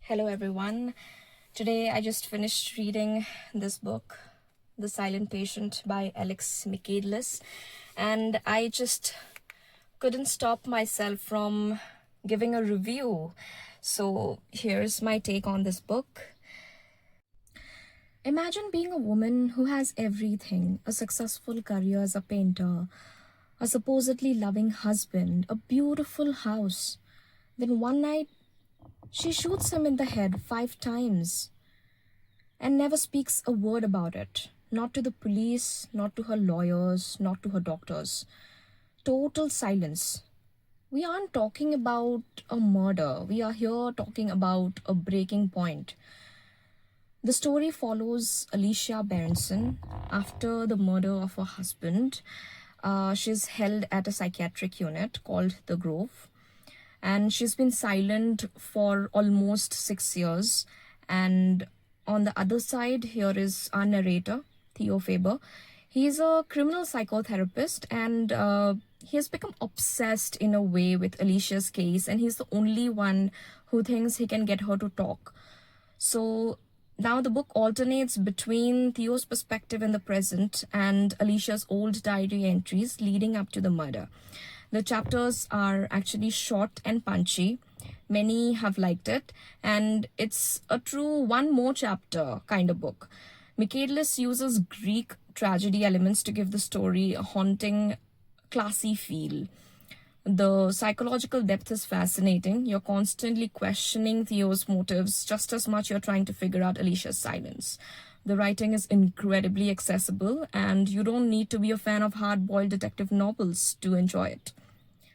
Hello, everyone. Today, I just finished reading this book, The Silent Patient by Alex Michaelis, and I just couldn't stop myself from giving a review. So, here's my take on this book. Imagine being a woman who has everything: a successful career as a painter, a supposedly loving husband, a beautiful house. Then one night, she shoots him in the head 5 times and never speaks a word about it. Not to the police, not to her lawyers, not to her doctors. Total silence. We aren't talking about a murder. We are here talking about a breaking point. The story follows Alicia Berenson after the murder of her husband. She's held at a psychiatric unit called The Grove, and she's been silent for almost 6 years. And on the other side, here is our narrator, Theo Faber. He's a criminal psychotherapist, and he has become obsessed in a way with Alicia's case, and he's the only one who thinks he can get her to talk. So now the book alternates between Theo's perspective in the present and Alicia's old diary entries leading up to the murder. The chapters are actually short and punchy. Many have liked it, and it's a true one more chapter kind of book. Michaelis uses Greek tragedy elements to give the story a haunting, classy feel. The psychological depth is fascinating. You're constantly questioning Theo's motives just as much you're trying to figure out Alicia's silence. The writing is incredibly accessible, and you don't need to be a fan of hard-boiled detective novels to enjoy it.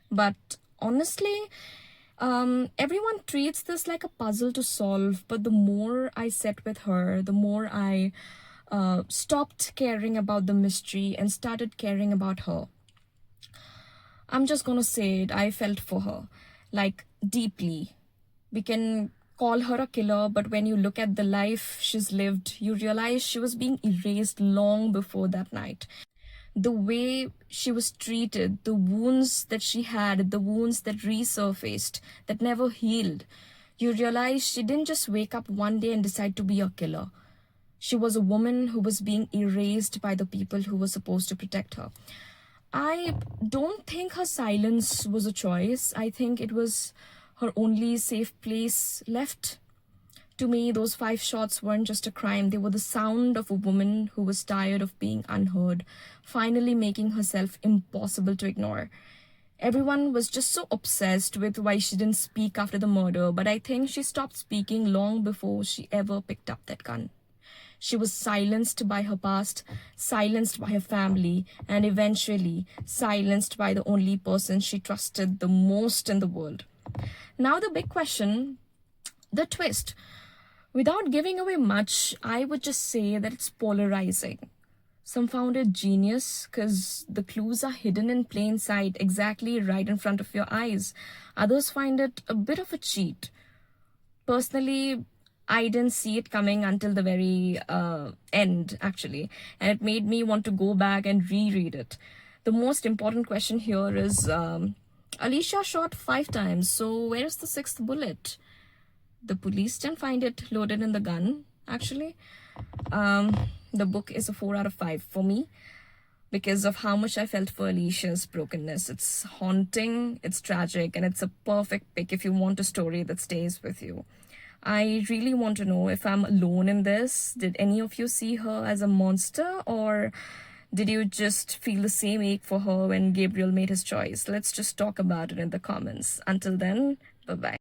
But honestly, everyone treats this like a puzzle to solve, but the more I sat with her, the more I stopped caring about the mystery and started caring about her. I'm just gonna say it, I felt for her, like deeply. We can call her a killer, but when you look at the life she's lived, you realize she was being erased long before that night. The way she was treated, the wounds that she had, the wounds that resurfaced, that never healed. You realize she didn't just wake up one day and decide to be a killer. She was a woman who was being erased by the people who were supposed to protect her. I don't think her silence was a choice. I think it was her only safe place left. To me, those 5 shots weren't just a crime. They were the sound of a woman who was tired of being unheard, finally making herself impossible to ignore. Everyone was just so obsessed with why she didn't speak after the murder, but I think she stopped speaking long before she ever picked up that gun. She was silenced by her past, silenced by her family, and eventually silenced by the only person she trusted the most in the world. Now the big question, the twist. Without giving away much, I would just say that it's polarizing. Some found it genius because the clues are hidden in plain sight, exactly right in front of your eyes. Others find it a bit of a cheat. Personally, I didn't see it coming until the very end, actually, and it made me want to go back and reread it. The most important question here is Alicia shot 5 times, so where's the sixth bullet? The police didn't find it loaded in the gun, actually. The book is a 4 out of 5 for me because of how much I felt for Alicia's brokenness. It's haunting, it's tragic, and it's a perfect pick if you want a story that stays with you. I really want to know if I'm alone in this. Did any of you see her as a monster, or did you just feel the same ache for her when Gabriel made his choice? Let's just talk about it in the comments. Until then, bye-bye.